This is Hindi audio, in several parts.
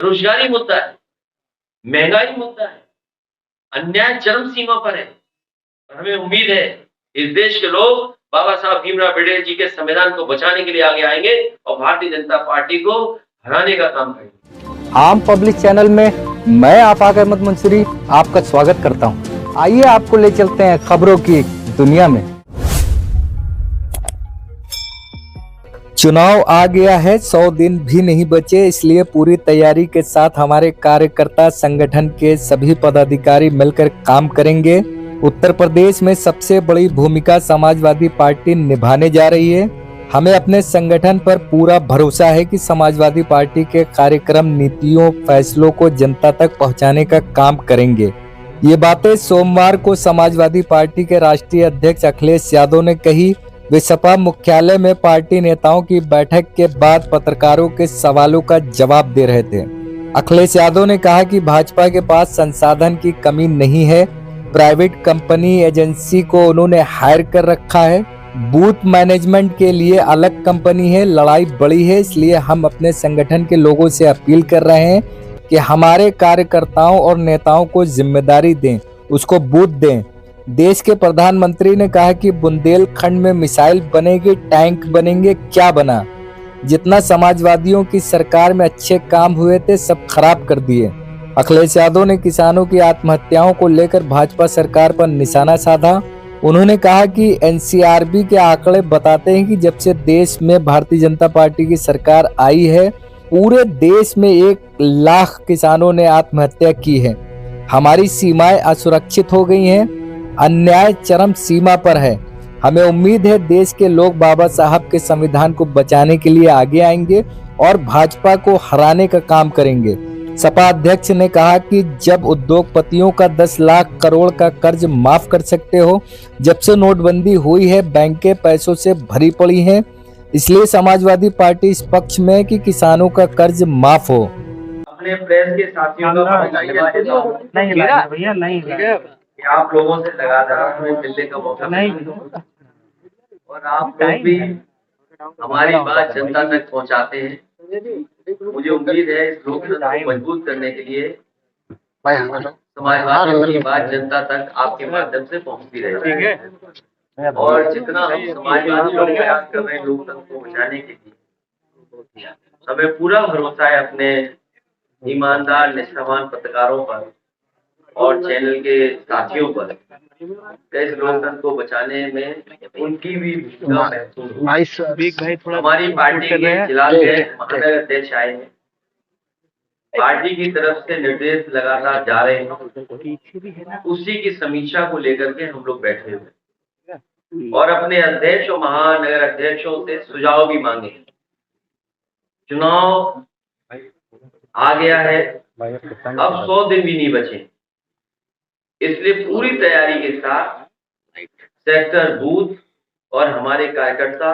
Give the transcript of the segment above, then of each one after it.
बेरोजगारी मुद्दा है, महंगाई मुद्दा है, अन्याय चरम सीमा पर है। और हमें उम्मीद है इस देश के लोग बाबा साहब भीमराव अम्बेडकर जी के संविधान को बचाने के लिए आगे आएंगे और भारतीय जनता पार्टी को हराने का काम करेंगे। आम पब्लिक चैनल में मैं आफाक अहमद मंसूरी आपका स्वागत करता हूं। आइए आपको ले चलते हैं खबरों की दुनिया में। चुनाव आ गया है, 100 दिन भी नहीं बचे, इसलिए पूरी तैयारी के साथ हमारे कार्यकर्ता संगठन के सभी पदाधिकारी मिलकर काम करेंगे। उत्तर प्रदेश में सबसे बड़ी भूमिका समाजवादी पार्टी निभाने जा रही है। हमें अपने संगठन पर पूरा भरोसा है कि समाजवादी पार्टी के कार्यक्रम, नीतियों, फैसलों को जनता तक पहुंचाने का काम करेंगे। ये बातें सोमवार को समाजवादी पार्टी के राष्ट्रीय अध्यक्ष अखिलेश यादव ने कही। वे सपा मुख्यालय में पार्टी नेताओं की बैठक के बाद पत्रकारों के सवालों का जवाब दे रहे थे। अखिलेश यादव ने कहा कि भाजपा के पास संसाधन की कमी नहीं है। प्राइवेट कंपनी एजेंसी को उन्होंने हायर कर रखा है। बूथ मैनेजमेंट के लिए अलग कंपनी है। लड़ाई बड़ी है, इसलिए हम अपने संगठन के लोगों से अपील कर रहे हैं कि हमारे कार्यकर्ताओं और नेताओं को जिम्मेदारी दें, उसको बूथ दें। देश के प्रधानमंत्री ने कहा कि बुंदेलखंड में मिसाइल बनेगी, टैंक बनेंगे, क्या बना? जितना समाजवादियों की सरकार में अच्छे काम हुए थे सब खराब कर दिए। अखिलेश यादव ने किसानों की आत्महत्याओं को लेकर भाजपा सरकार पर निशाना साधा। उन्होंने कहा कि एनसीआरबी के आंकड़े बताते हैं कि जब से देश में भारतीय जनता पार्टी की सरकार आई है, पूरे देश में 1 लाख किसानों ने आत्महत्या की है। हमारी सीमाएं असुरक्षित हो गई हैं। अन्याय चरम सीमा पर है। हमें उम्मीद है देश के लोग बाबा साहब के संविधान को बचाने के लिए आगे आएंगे और भाजपा को हराने का काम करेंगे। सपा अध्यक्ष ने कहा कि जब उद्योगपतियों का 10 लाख करोड़ का कर्ज माफ कर सकते हो, जब से नोटबंदी हुई है बैंकें पैसों से भरी पड़ी हैं, इसलिए समाजवादी पार्टी इस पक्ष में है कि किसानों का कर्ज माफ हो। अपने प्रेस के साथियों का नहीं कि आप लोगों से लगातार हमें मिलने का मौका मिलता है और आप लोग भी हमारी बात जनता तक पहुंचाते हैं। मुझे उम्मीद है इस लोकतंत्र को मजबूत करने के लिए समाजवादियों की बात जनता तक आपके माध्यम से पहुंचती रहेगी। और जितना हम समाजवादी लोग प्रयास कर रहे हैं लोकतंत्र को बचाने के लिए, हमें पूरा भरोसा है अपने ईमानदार निष्ठावान पत्रकारों पर और चैनल के साथियों पर। इस लोकतंत्र को बचाने में उनकी भी भूमिका महत्वपूर्ण। हमारी पार्टी के फिलहाल महानगर अध्यक्ष आए हैं। पार्टी की तरफ से निर्देश लगातार जा रहे हैं, उसी की समीक्षा को लेकर के हम लोग बैठे हुए और अपने अध्यक्ष और महानगर अध्यक्षों से सुझाव भी मांगे। चुनाव आ गया है, अब 100 दिन भी नहीं बचे, इसलिए पूरी तैयारी के साथ सेक्टर, बूथ और हमारे कार्यकर्ता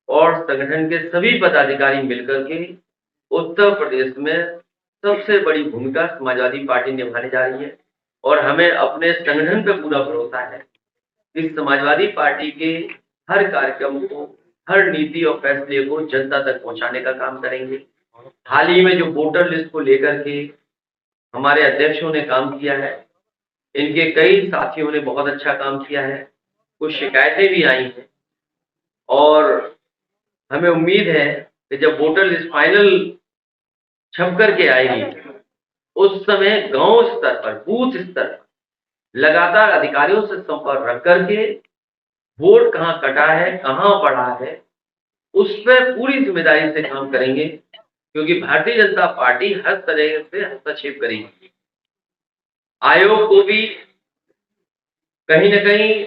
और संगठन के सभी पदाधिकारी मिलकर के उत्तर प्रदेश में सबसे बड़ी भूमिका समाजवादी पार्टी निभाने जा रही है। और हमें अपने संगठन पर पूरा भरोसा है कि समाजवादी पार्टी के हर कार्यक्रम को, हर नीति और फैसले को जनता तक पहुंचाने का काम करेंगे। हाल ही में जो वोटर लिस्ट को लेकर के हमारे अध्यक्षों ने काम किया है, इनके कई साथियों ने बहुत अच्छा काम किया है। कुछ शिकायतें भी आई हैं और हमें उम्मीद है कि जब वोटर लिस्ट फाइनल छप करके आएगी, उस समय गांव स्तर पर, बूथ स्तर पर लगातार अधिकारियों से संपर्क रख करके वोट कहाँ कटा है, कहाँ पड़ा है, उस पर पूरी जिम्मेदारी से काम करेंगे, क्योंकि भारतीय जनता पार्टी हर तरह से हस्तक्षेप करेगी। आयोग को भी कहीं न कहीं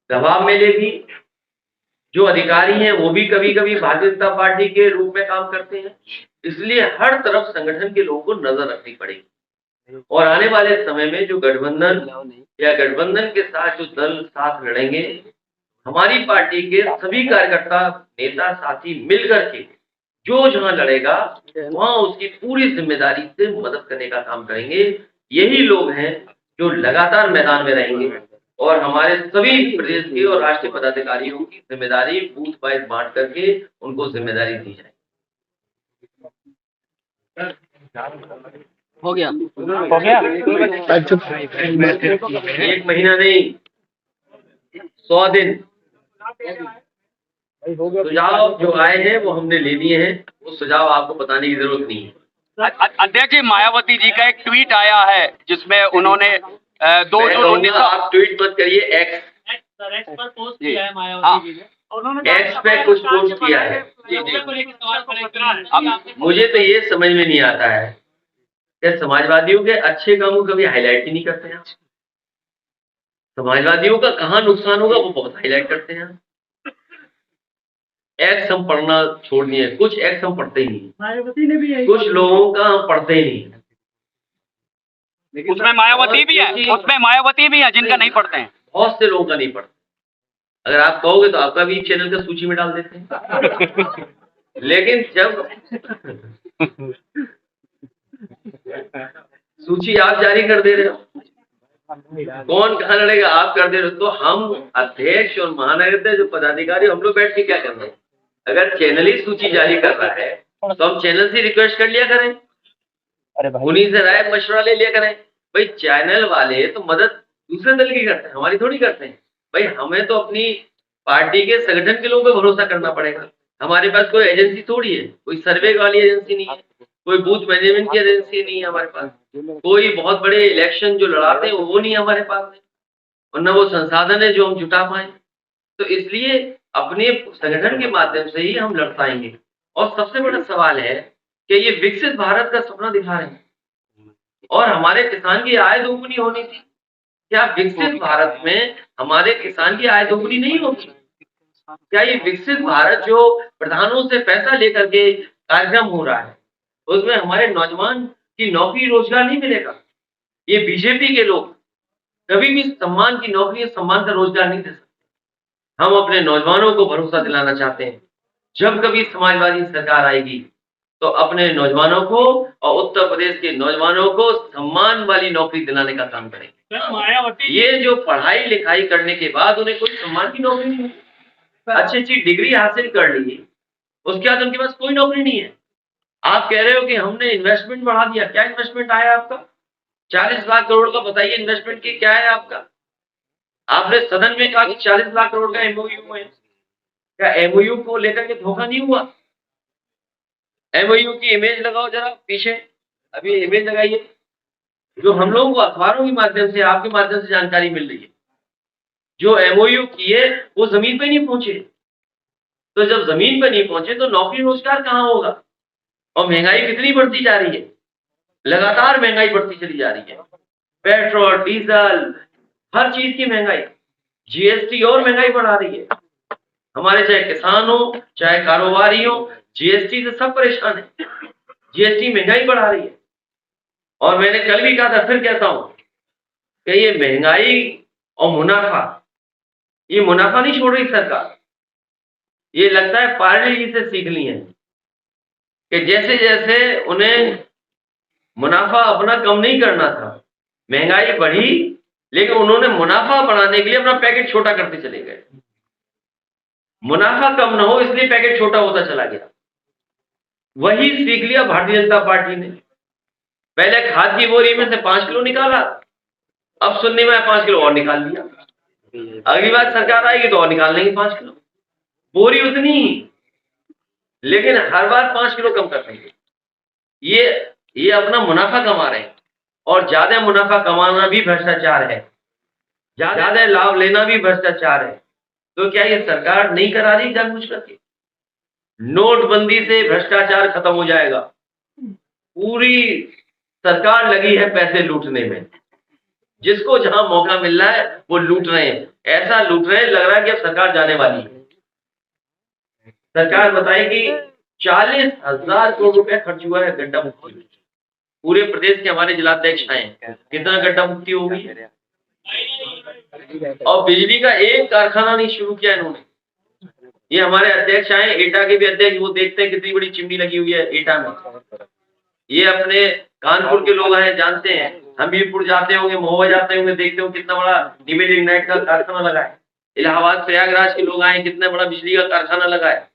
दबाव में लेगी। जो अधिकारी हैं वो भी कभी कभी भारतीय जनता पार्टी के रूप में काम करते हैं, इसलिए हर तरफ संगठन के लोगों को नजर रखनी पड़ेगी। और आने वाले समय में जो गठबंधन या गठबंधन के साथ जो दल साथ लड़ेंगे, हमारी पार्टी के सभी कार्यकर्ता, नेता, साथी मिलकर के जो जहां लड़ेगा वहां उसकी पूरी जिम्मेदारी से मदद करने का काम करेंगे। यही लोग हैं जो लगातार मैदान में रहेंगे और हमारे सभी प्रदेश के और राष्ट्रीय पदाधिकारियों की जिम्मेदारी बूथ वाइज बांट करके उनको जिम्मेदारी दी जाए। हो गया। एक महीना नहीं, 100 दिन। सुझाव जो आए हैं वो हमने ले लिए हैं, वो सुझाव आपको बताने की जरूरत नहीं है। अध्यक्ष जी, मायावती जी का एक ट्वीट आया है जिसमें उन्होंने मैं 2019 कहूंगा आप ट्वीट मत करिए, एक्स पर पोस्ट जी, किया है हाँ। मायावती जी ने। एक्स पे कुछ पोस्ट किया है। जी जी। सवाल खड़े कर रहे हैं। अब मुझे तो ये समझ में नहीं आता है कि समाजवादियों के अच्छे कामों को कभी हाईलाइट ही नहीं करते हैं। समाजवादियों का कहाँ नुकसान होगा वो बहुत हाईलाइट करते हैं। एक्स हम पढ़ना छोड़ दिए, कुछ एक्स हम पढ़ते ही नहीं, मायावती ने भी यही कुछ लोगों का हम पढ़ते ही नहीं। उसमें मायावती भी है, उसमें मायावती भी है जिनका नहीं पढ़ते हैं। बहुत से लोगों का नहीं पढ़ते। अगर आप कहोगे तो आपका भी चैनल का सूची में डाल देते हैं। लेकिन जब सूची आप जारी कर दे रहे हो, कौन कहाँ लड़ेगा, आप कर दे रहे हो, तो हम अध्यक्ष और महानगर जो पदाधिकारी हम लोग बैठ के क्या कर रहे हैं? अगर चैनल ही सूची जारी कर रहा है तो हम चैनल से रिक्वेस्ट कर लिया करें, उन्हीं से राय मशवरा ले लिया करें। भाई चैनल वाले तो मदद दूसरे दल की करते हैं, हमारी थोड़ी करते हैं। भाई हमें तो अपनी पार्टी के संगठन के लोगों पे भरोसा करना पड़ेगा। हमारे पास कोई एजेंसी थोड़ी है, कोई सर्वे वाली एजेंसी नहीं है, कोई बूथ मैनेजमेंट की एजेंसी नहीं है हमारे पास, कोई बहुत बड़े इलेक्शन जो लड़ाते हैं वो नहीं हमारे पास है, और न वो संसाधन है जो हम जुटा पाए। तो इसलिए अपने संगठन के माध्यम से ही हम लड़ पाएंगे। और सबसे बड़ा सवाल है कि ये विकसित भारत का सपना दिखा रहे हैं और हमारे किसान की आय दोगुनी होनी थी। क्या विकसित भारत में हमारे किसान की आय दोगुनी नहीं होगी? क्या ये विकसित भारत जो प्रधानों से पैसा लेकर के कार्यक्रम हो रहा है उसमें हमारे नौजवान की नौकरी रोजगार नहीं मिलेगा? ये बीजेपी के लोग कभी भी सम्मान की नौकरी, सम्मान का रोजगार नहीं दे सकते। हम अपने नौजवानों को भरोसा दिलाना चाहते हैं, जब कभी समाजवादी सरकार आएगी तो अपने नौजवानों को और उत्तर प्रदेश के नौजवानों को सम्मान वाली नौकरी दिलाने का काम करेंगे। मायावती ये जो पढ़ाई लिखाई करने के बाद उन्हें कोई सम्मान की नौकरी नहीं है, अच्छी अच्छी डिग्री हासिल कर ली, उसके बाद उनके पास कोई नौकरी नहीं है। आप कह रहे हो कि हमने इन्वेस्टमेंट बढ़ा दिया, क्या इन्वेस्टमेंट आया आपका? 40 लाख करोड़ का बताइए इन्वेस्टमेंट की क्या है आपका? आपने सदन में कहा कि 40 लाख करोड़ का एमओयू है, क्या एमओयू को लेकर के धोखा नहीं हुआ? एमओयू की इमेज लगाओ जरा पीछे, अभी इमेज लगाइए, जो हम लोगों को अखबारों के माध्यम से, आपके माध्यम से जानकारी मिल रही है। जो एमओयू किए वो जमीन पे नहीं पहुंचे, तो जब जमीन पे नहीं पहुंचे तो नौकरी रोजगार कहाँ होगा? और महंगाई कितनी बढ़ती जा रही है, लगातार महंगाई बढ़ती चली जा रही है। पेट्रोल, डीजल, हर चीज की महंगाई, जीएसटी और महंगाई बढ़ा रही है। हमारे चाहे किसान हो चाहे कारोबारी हो, जीएसटी से सब परेशान है। जीएसटी महंगाई बढ़ा रही है। और मैंने कल भी कहा था, फिर कहता हूं कि ये महंगाई और मुनाफा, ये मुनाफा नहीं छोड़ रही सरकार। ये लगता है पार्ले जी से सीख ली है कि जैसे जैसे उन्हें मुनाफा अपना कम नहीं करना था, महंगाई बढ़ी, लेकिन उन्होंने मुनाफा बढ़ाने के लिए अपना पैकेट छोटा करते चले गए। मुनाफा कम ना हो इसलिए पैकेट छोटा होता चला गया। वही सीख लिया भारतीय जनता पार्टी ने। पहले खाद की बोरी में से 5 किलो निकाला, अब सुनने में 5 किलो और निकाल लिया। अगली बार सरकार आएगी तो और निकाल लेंगे 5 किलो, बोरी उतनी ही, लेकिन हर बार 5 किलो कम कर देंगे। ये अपना मुनाफा कमा रहे हैं, और ज्यादा मुनाफा कमाना भी भ्रष्टाचार है, ज्यादा लाभ लेना भी भ्रष्टाचार है। तो क्या ये सरकार नहीं करा रही जानबूझ करके? नोटबंदी से भ्रष्टाचार खत्म हो जाएगा। पूरी सरकार लगी है पैसे लूटने में, जिसको जहां मौका मिल रहा है वो लूट रहे हैं। ऐसा लूट रहे हैं लग रहा है कि अब सरकार जाने वाली है। सरकार बताएगी 40,000 करोड़ रुपए खर्च हुआ है गड्ढा मुक्ति में। पूरे प्रदेश के हमारे जिलाध्यक्ष आए, कितना गड्ढा मुक्ति होगी? और बिजली का एक कारखाना नहीं शुरू किया इन्होंने। ये हमारे अध्यक्ष आए, एटा के भी अध्यक्ष, वो देखते हैं कितनी बड़ी चिमनी लगी हुई है एटा में। ये अपने कानपुर के लोग आए, जानते हैं, हमीरपुर जाते होंगे, महुआ जाते होंगे, देखते हो कितना बड़ा निवेल इग्नाइट का कारखाना लगा है। इलाहाबाद प्रयागराज के लोग आए, कितना बड़ा बिजली का कारखाना लगा है।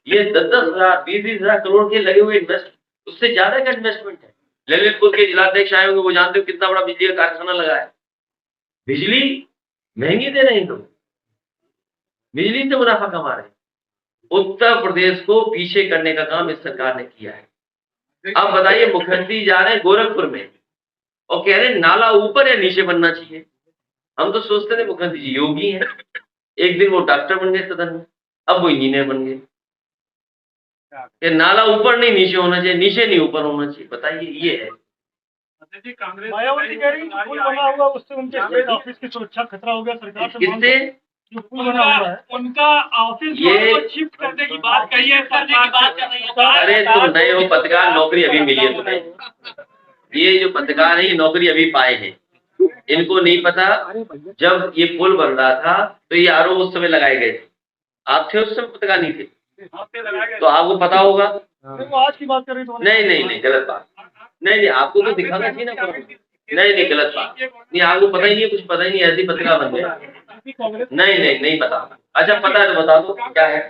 ये 10-10 हजार 20-20 हजार करोड़ के लगे हुए इन्वेस्ट, उससे ज्यादा का इन्वेस्टमेंट है। ललितपुर के जिलाध्यक्ष आए होंगे, वो जानते हो कितना बड़ा बिजली का कारखाना लगा है। बिजली महंगी दे रहे हैं लोग, बिजली से मुनाफा कमा रहे हैं। उत्तर प्रदेश को पीछे करने का काम इस सरकार ने किया है। अब बताइए, मुख्यमंत्री जा रहे हैं गोरखपुर में और कह रहे हैं नाला ऊपर या नीचे बनना चाहिए। हम तो सोचते थे मुख्यमंत्री जी योगी हैं, एक दिन वो डॉक्टर बन गए सदन में, अब वो इंजीनियर बन गए। कि नाला ऊपर नहीं नीचे होना चाहिए, नीचे नहीं ऊपर होना चाहिए। बताइए, ये है। मायावती कह रही पुल बना हुआ, उससे उनके स्टेट ऑफिस की सुरक्षा खतरा हो गया। सरकार से मांग किससे? जो पुल बना हुआ है उनका ऑफिस जो है वो शिफ्ट करने की बात कही है, करने की बात कर रही है। अरे तुम नए हो पत्रकार, नौकरी अभी मिली है तुम्हें। ये जो पत्रकार है ये नौकरी अभी पाए हैं, इनको नहीं पता जब ये पुल बन रहा था तो ये आरोप उस समय लगाए गए थे। आप थे उस समय, पत्रकार नहीं थे, तो आपको पता होगा। वो आज की बात कर रही थी। नहीं, गलत बात। नहीं, आपको तो दिखाना चाहिए ना। नहीं, गलत बात। नहीं, आपको पता ही नहीं, कुछ पता ही नहीं, ऐसी पत्रकार बन गए। नहीं पता। अच्छा, पता है तो बता दो क्या है।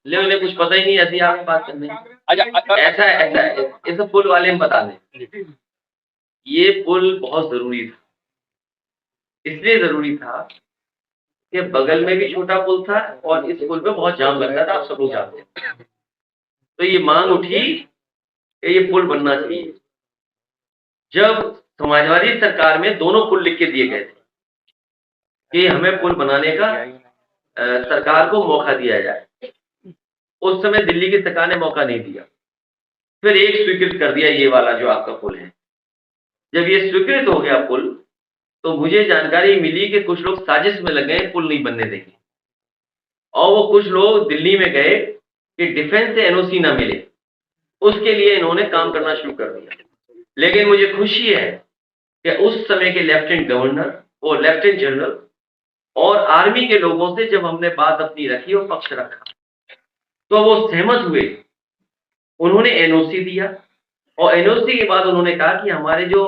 ले कुछ पता ही नहीं, ऐसी आपकी बात करनी। अच्छा, ऐसा ये सब पुल वाले हम बता दें। ये पुल बहुत जरूरी था, इसलिए जरूरी था कि बगल में भी छोटा पुल था और इस पुल पे बहुत जाम लगता था, आप सब लोग जानते हैं। तो ये मांग उठी कि ये पुल बनना चाहिए। जब समाजवादी सरकार में दोनों पुल लिख के दिए गए थे कि हमें पुल बनाने का सरकार को मौका दिया जाए, उस समय दिल्ली की सरकार ने मौका नहीं दिया। फिर एक स्वीकृत कर दिया, ये वाला जो आपका पुल है। जब ये स्वीकृत हो गया पुल, तो मुझे जानकारी मिली कि कुछ लोग साजिश में लगे पुल नहीं बनने देंगे, और वो कुछ लोग दिल्ली में गए कि डिफेंस से एनओसी ना मिले, उसके लिए इन्होंने काम करना शुरू कर दिया। लेकिन मुझे खुशी है कि उस समय के लेफ्टिनेंट गवर्नर और लेफ्टिनेंट जनरल और आर्मी के लोगों से जब हमने बात अपनी रखी और पक्ष रखा, तो वो सहमत हुए। उन्होंने एनओसी दिया और एनओसी के बाद उन्होंने कहा कि हमारे जो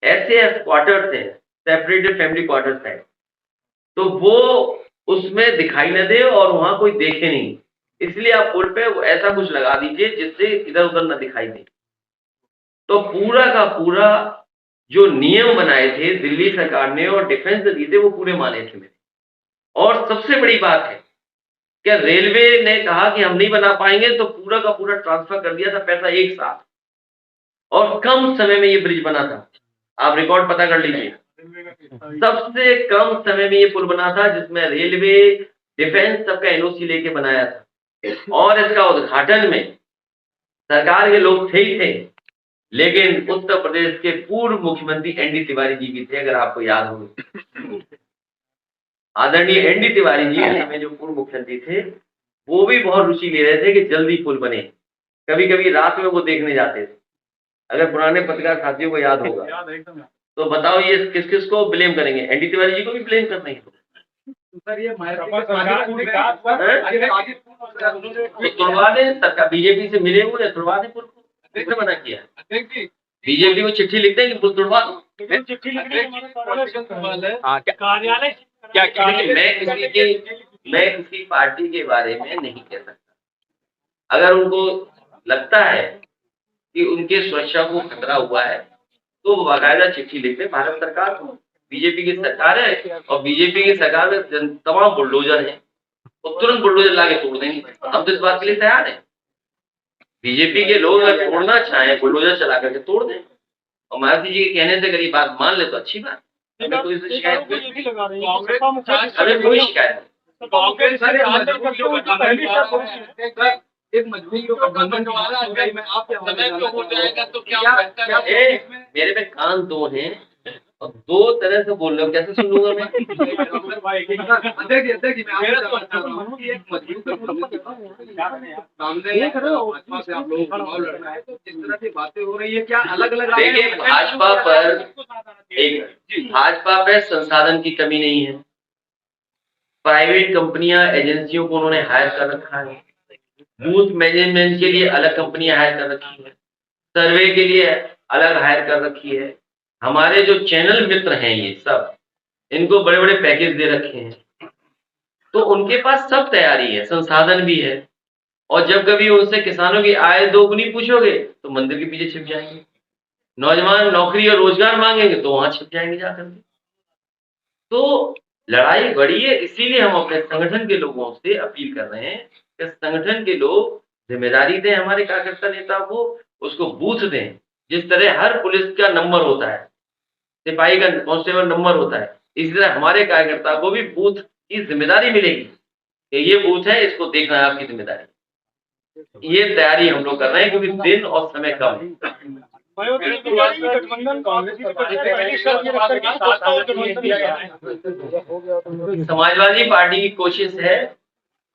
एसएएफ क्वार्टर्स हैं, सेपरेटेड फैमिली क्वार्टर्स हैं, तो वो उसमें दिखाई न दे और वहां कोई देखे नहीं, इसलिए आप पुल पे ऐसा कुछ लगा दीजिए जिससे इधर उधर न दिखाई दे। तो पूरा का पूरा जो नियम बनाए थे दिल्ली सरकार ने और डिफेंस दिए थे, वो पूरे माने थे मेरे। और सबसे बड़ी बात है कि रेलवे ने कहा कि हम नहीं बना पाएंगे, तो पूरा का पूरा ट्रांसफर कर दिया था पैसा एक साथ, और कम समय में ये ब्रिज बना था। आप रिकॉर्ड पता कर लीजिए, सबसे कम समय में ये पुल बना था, जिसमें रेलवे, डिफेंस सबका एनओसी लेके बनाया था। और इसका उद्घाटन में सरकार के लोग थे ही थे, लेकिन उत्तर प्रदेश के पूर्व मुख्यमंत्री एनडी तिवारी जी भी थे, अगर आपको याद हो। आदरणीय एनडी तिवारी जी उस समय जो पूर्व मुख्यमंत्री थे, वो भी बहुत रुचि ले रहे थे कि जल्दी पुल बने। कभी कभी रात में वो देखने जाते थे, अगर पुराने पत्रकार साथियों को याद होगा। तो बताओ ये किस किस को ब्लेम करेंगे? एनडी तिवारी जी को भी ब्लेम करना ही सर ये तो तुड़वा दे सरकार, बीजेपी से मिले हुए तुड़वा दे पुल को। किसने मना किया? बीजेपी को चिट्ठी लिख दें कि पुल तुड़वा दो। चिट्ठी लिखने कार्यालय मैं किसी पार्टी के बारे में नहीं कह सकता। अगर उनको लगता है कि उनके सुरक्षा को खतरा हुआ है, तो वो बाकायदा चिट्ठी लिख दें भारत सरकार को। बीजेपी की सरकार है और बीजेपी की सरकार में तमाम बुलडोजर हैं, वो तुरंत बुलडोजर लाके तोड़ देंगे। हम तो इस बात के लिए तैयार हैं। बीजेपी के लोग अगर तोड़ना चाहें, बुलडोजर चला करके तोड़ दें, और मायावती जी के कहने से अगर ये बात मान ले तो अच्छी बात। हमें कोई शिकायत नहीं, हमें कोई शिकायत नहीं। कांग्रेस एक मजबूत जो गठबंधन जो आ रहा है में आप क्या समय पे हो जाएगा तो क्या मेरे पे कान दो हैं और दो तरह से बोल रहे हो, कैसे सुन लूंगा मैं? देखिए मैं एक मजबूत सामने भाजपा से आप लोगों को चुनाव लड़ना है, तो जिस तरह की बातें हो रही है, क्या अलग अलग देखिए, भाजपा पर संसाधन की कमी नहीं है। प्राइवेट कंपनियां, एजेंसियों को उन्होंने हायर कर रखा है। बूथ मैनेजमेंट के लिए अलग कंपनियां हायर कर रखी है, सर्वे के लिए अलग हायर कर रखी है। हमारे जो चैनल मित्र हैं ये सब, इनको बड़े बड़े पैकेज दे रखे हैं, तो उनके पास सब तैयारी है, संसाधन भी है। और जब कभी उनसे किसानों की आय दोगुनी पूछोगे तो मंदिर के पीछे छिप जाएंगे। नौजवान नौकरी और रोजगार मांगेंगे तो वहां छिप जाएंगे जाकर के। तो लड़ाई बड़ी है, इसीलिए हम अपने संगठन के लोगों से अपील कर रहे हैं कि संगठन के लोग जिम्मेदारी दें हमारे कार्यकर्ता नेता को, उसको बूथ दें। जिस तरह हर पुलिस का नंबर होता है, सिपाही का कांस्टेबल नंबर होता है, इसी तरह हमारे कार्यकर्ता को भी बूथ की जिम्मेदारी मिलेगी कि ये बूथ है, इसको देखना है आपकी जिम्मेदारी। ये तैयारी हम लोग कर रहे हैं क्योंकि दिन और समय कम है। मायावती जी कह रही है गठबंधन कांग्रेस की पहली शर्त ये रखकर के साथ आओ गठबंधन किया जाए। समाजवादी पार्टी की कोशिश है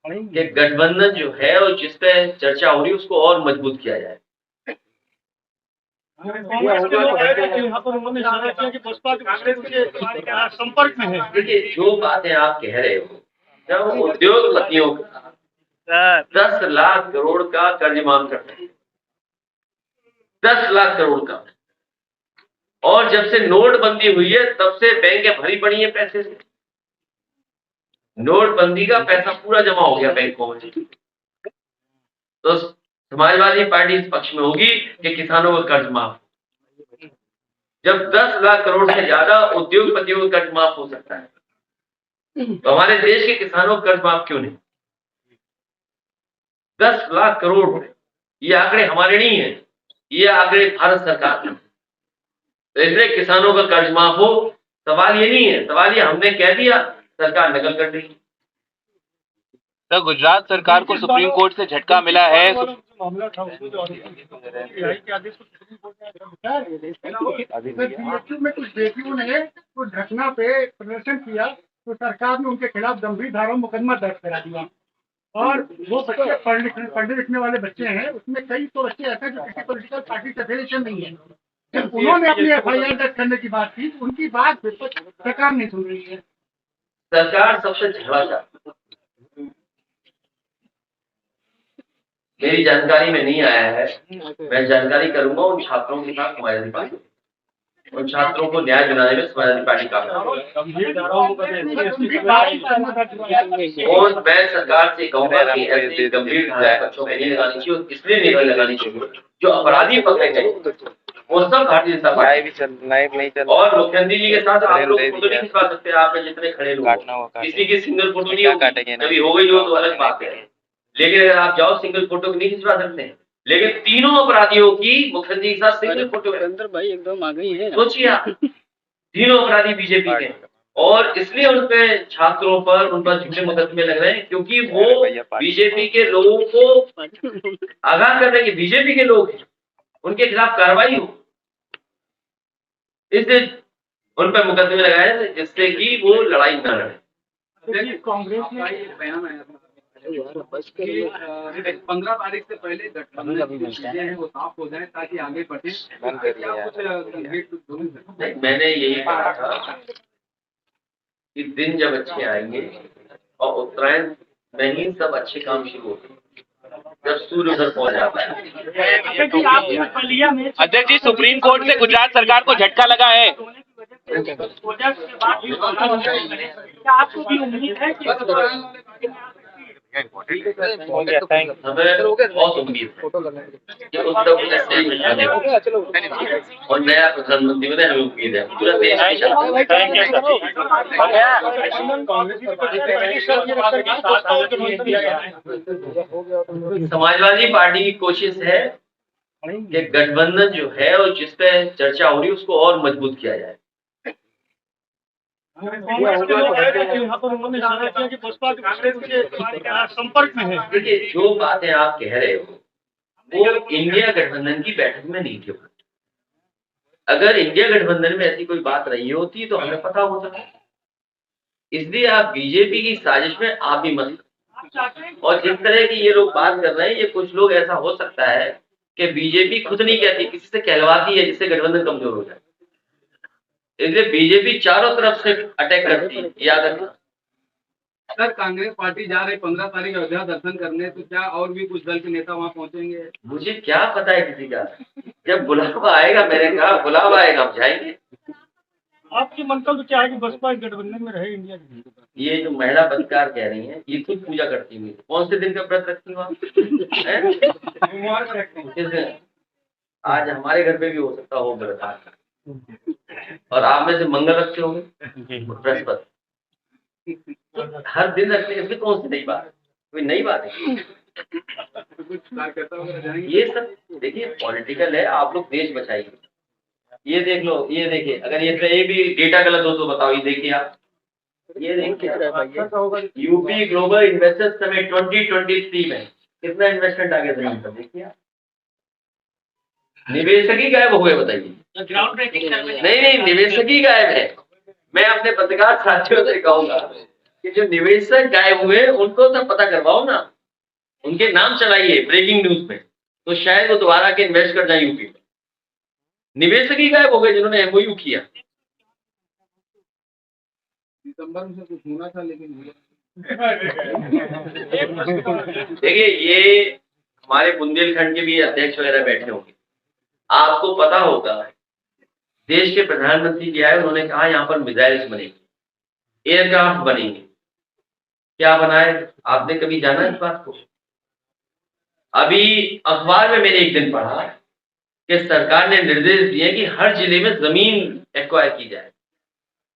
कि गठबंधन जो है और जिस पे चर्चा हो रही है उसको और मजबूत किया जाए। कांग्रेस के लोग आए थे यहाँ पर, उन्होंने इशारा किया कि बसपा के कांग्रेस के संपर्क में है। देखिए, जो बातें आप कह रहे हो, जब उद्योगपतियों का 10 लाख करोड़ का कर्ज माफ करते हैं, 10 लाख करोड़ का, और जब से नोटबंदी हुई है तब से बैंकें भरी पड़ी है पैसे से। नोटबंदी का पैसा पूरा जमा हो गया बैंकों में। तो समाजवादी पार्टी इस पक्ष में होगी कि किसानों का कर्ज माफ। जब 10 लाख करोड़ से ज्यादा उद्योगपतियों का कर्ज माफ हो सकता है तो हमारे देश के किसानों का कर्ज माफ क्यों नहीं? 10 लाख करोड़, ये आंकड़े हमारे नहीं है, ये आंकड़े भारत सरकार के। तो इसलिए किसानों का कर्ज माफ हो, सवाल ये नहीं है, सवाल ये हमने कह दिया, सरकार नकल कर रही है। तो गुजरात सरकार को सुप्रीम कोर्ट से झटका मिला है। मामला था उसमें जो के आदेश को सुप्रीम कोर्ट ने बीएचयू में कुछ बेटियों ने कुछ घटना पे प्रदर्शन किया तो सरकार ने उनके खिलाफ गंभीर धारा में मुकदमा दर्ज करा दिया। और वो बच्चे पढ़ने लिखने वाले बच्चे हैं, उसमें कई तो बच्चे ऐसे हैं जो किसी पॉलिटिकल पार्टी से एफिलिएशन नहीं है। जब उन्होंने अपनी एफआईआर दर्ज करने की बात की, उनकी बात सरकार नहीं सुन रही है। सरकार सबसे झगड़ा चाहती है। मेरी जानकारी में नहीं आया है, मैं जानकारी करूंगा उन छात्रों के साथ समाजवादी पार्टी, उन छात्रों को न्याय दिलाने में समाजवादी पार्टी काम करेगी। और मैं सरकार से कहूंगा कि ऐसे गंभीर धाराएं बच्चों पे नहीं लगानी चाहिए, और इसलिए नहीं लगानी चाहिए जो अपराधी पकड़े गए वो सब भारतीय जनता पार्टी। और मुख्यमंत्री जी के साथ आप लोग फोटो नहीं खिंचवा सकते, आप में जितने खड़े लोग, किसी की सिंगल फोटो नहीं होगी, कभी हो गई हो तो अलग बात है, लेकिन अगर आप जाओ सिंगल फोटो नहीं खिंचवा सकते हैं। लेकिन तीनों अपराधियों की मुख्यमंत्री के साथ सिंगल फोटो है। भाई एकदम आ गई है। सोचिए आप, तीनों अपराधी बीजेपी के, और इसलिए उन पे छात्रों पर उन पर झूठे मुकदमे लग रहे हैं क्योंकि वो बीजेपी के लोगों को आगाह कर रहे हैं कि बीजेपी के लोग हैं, उनके खिलाफ कार्रवाई हो, इसलिए उन पर मुकदमे लगाए जिससे कि वो लड़ाई न लड़े। कांग्रेस ने बयान आया था 15 तारीख से पहले गठबंधन की चीजें हैं वो साफ हो जाए ताकि आगे बढ़े। मैंने यही कहा था कि दिन जब अच्छे आएंगे और उत्तरायण में ही सब अच्छे काम शुरू होते हैं, जब सूर्य उधर पहुंच जाता है। अध्यक्ष जी, सुप्रीम कोर्ट से गुजरात सरकार को झटका लगा है। आपको भी उम्मीद है कि हमें बहुत उम्मीद है कि उत्तर प्रदेश से निकाले और नया प्रधानमंत्री बने, हमें उम्मीद है पूरा देश समाजवादी पार्टी की कोशिश है कि गठबंधन जो है और जिस पे चर्चा हो रही है उसको और मजबूत किया जाए। कांग्रेस के लोग आए थे यहाँ पर, उन्होंने इशारा किया कि बसपा के कांग्रेस के संपर्क में है। देखिए, जो बातें आप कह रहे हो वो इंडिया गठबंधन की बैठक में नहीं थी। अगर इंडिया गठबंधन में ऐसी कोई बात रही होती तो हमें पता होता। इसलिए आप बीजेपी की साजिश में आप भी मत, और जिस तरह की ये लोग बात कर रहे हैं, ये कुछ लोग ऐसा हो सकता है कि बीजेपी खुद नहीं कहती, किसी से कहलवाती है जिससे गठबंधन कमजोर हो जाए। इसलिए बीजेपी चारों तरफ से अटैक करती है, याद रखना। सर, कांग्रेस पार्टी जा रही 15 तारीख अयोध्या दर्शन करने, तो क्या और भी कुछ दल के नेता वहाँ पहुंचेंगे? मुझे क्या पता है किसी का, जब बुलावा आएगा, मैंने कहा बुलावा आएगा हम जाएंगे। आपकी मंतव्य क्या है कि बसपा गठबंधन में रहे इंडिया की? ये जो महिला पत्रकार कह रही हैं, ये खुद पूजा करती हुई, कौन से दिन का व्रत रखती हो आप? किस दिन? आज हमारे घर पे भी हो सकता हो व्रत आज। और आप में से मंगल रखते होंगे, बृहस्पति। हर दिन रखने इसमें कौन सी नई बात है? कोई नई बात है? ये सब देखिए पॉलिटिकल है, आप लोग देश बचाइए। ये देख लो, ये देखिए, अगर ये भी डेटा गलत हो तो बताओ। ये देखिए आप, ये देखिए यूपी ग्लोबल इन्वेस्टर्स समिट 2023 में कितना इन्वेस्टमेंट आ गया जमीन पर, देखिए आप। निवेशक ही गायब हो गए, बताइए। ग्राउंड ब्रेकिंग नहीं, निवेशक ही गायब है। मैं अपने पत्रकार साथियों से कहूंगा कि जो निवेशक गायब हुए उनको तो पता करवाओ ना, उनके नाम चलाइए ब्रेकिंग न्यूज में, तो शायद वो दोबारा के इन्वेस्ट कर जाए यूपी में। निवेशक ही गायब हो गए जिन्होंने एमओयू किया। दिसंबर में कुछ होना था लेकिन देखिए, ये हमारे बुंदेलखंड के भी अध्यक्ष वगैरह बैठे होंगे, आपको पता होगा देश के प्रधानमंत्री जी आए, उन्होंने कहा यहाँ पर मिसाइल्स बनेंगे, एयरक्राफ्ट बनेंगे। क्या बनाए? आपने कभी जाना इस बात को? अभी अखबार में मैंने एक दिन पढ़ा कि सरकार ने निर्देश दिए कि हर जिले में जमीन एक्वायर की जाए।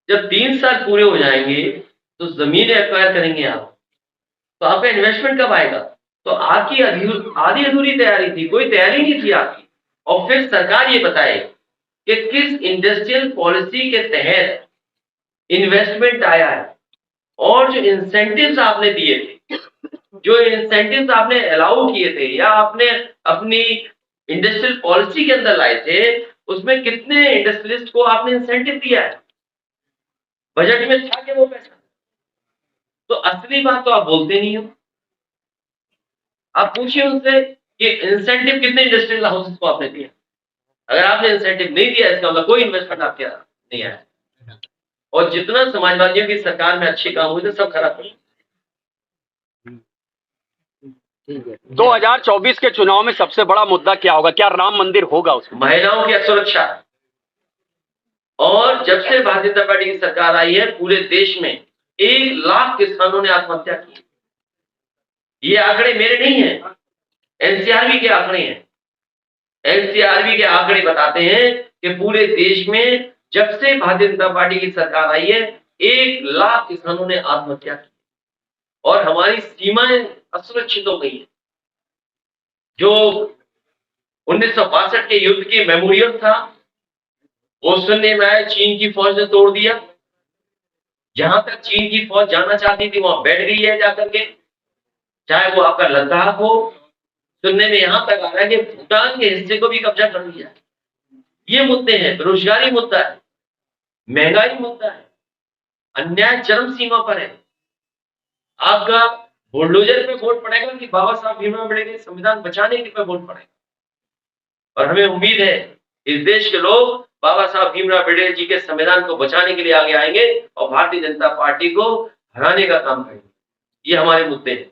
जब 3 साल पूरे हो जाएंगे तो जमीन एक्वायर करेंगे आप, तो आपका इन्वेस्टमेंट कब आएगा? तो आपकी आधी अधूरी तैयारी थी, कोई तैयारी नहीं थी आपकी। और फिर सरकार ये बताए कि किस इंडस्ट्रियल पॉलिसी के तहत इन्वेस्टमेंट आया है, और जो इंसेंटिव्स आपने दिए थे, जो इंसेंटिव्स आपने अलाउ किए थे या आपने अपनी इंडस्ट्रियल पॉलिसी के अंदर लाए थे, उसमें कितने इंडस्ट्रियलिस्ट को आपने इंसेंटिव दिया है? बजट में था क्या वो पैसा? तो असली बात तो आप बोलते नहीं हो। आप पूछिए उनसे कि इंसेंटिव कितने इंडस्ट्रियल हाउसेस को आपने दिया। अगर आपने इंसेंटिव नहीं दिया, इसका मतलब कोई इन्वेस्टमेंट आपके यहाँ नहीं आया। और जितना समाजवादियों की सरकार में अच्छे काम हुए थे, सब खराब हुए। 2024 के चुनाव में सबसे बड़ा मुद्दा क्या होगा? क्या राम मंदिर होगा उसमें? महिलाओं की सुरक्षा। और जब से भारतीय जनता पार्टी की सरकार आई है, पूरे देश में 1 लाख किसानों ने आत्महत्या की। ये आंकड़े मेरे नहीं हैं, एनसीआरबी के आंकड़े हैं। एनसीआरबी के आंकड़े बताते हैं कि पूरे देश में जब से भारतीय जनता पार्टी की सरकार आई है, 1 लाख किसानों ने आत्महत्या की। और हमारी सीमाएं असुरक्षित हो गई है। जो 1962 के युद्ध की मेमोरियल था, वो सुनने में आया चीन की फौज ने तोड़ दिया। जहां तक चीन की फौज जाना चाहती थी वहां बैठ गई है जाकर के, चाहे वो आपका लद्दाख हो। सुनने में यहां तक आ रहा है कि भूटान के हिस्से को भी कब्जा कर लिया। ये मुद्दे हैं। बेरोजगारी मुद्दा है, महंगाई मुद्दा है, अन्याय चरम सीमा पर है। आपका बुलडोजर पे वोट पड़ेगा कि बाबा साहब भीमराव अम्बेडकर संविधान बचाने के पे वोट पड़ेगा? और हमें उम्मीद है इस देश के लोग बाबा साहब भीमराव अम्बेडकर जी के संविधान को बचाने के लिए आगे आएंगे और भारतीय जनता पार्टी को हराने का काम करेंगे। ये हमारे मुद्दे हैं।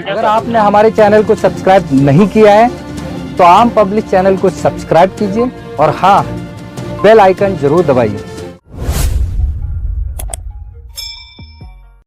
अगर आपने हमारे चैनल को सब्सक्राइब नहीं किया है तो आम पब्लिक चैनल को सब्सक्राइब कीजिए और हाँ, बेल आइकन जरूर दबाइए।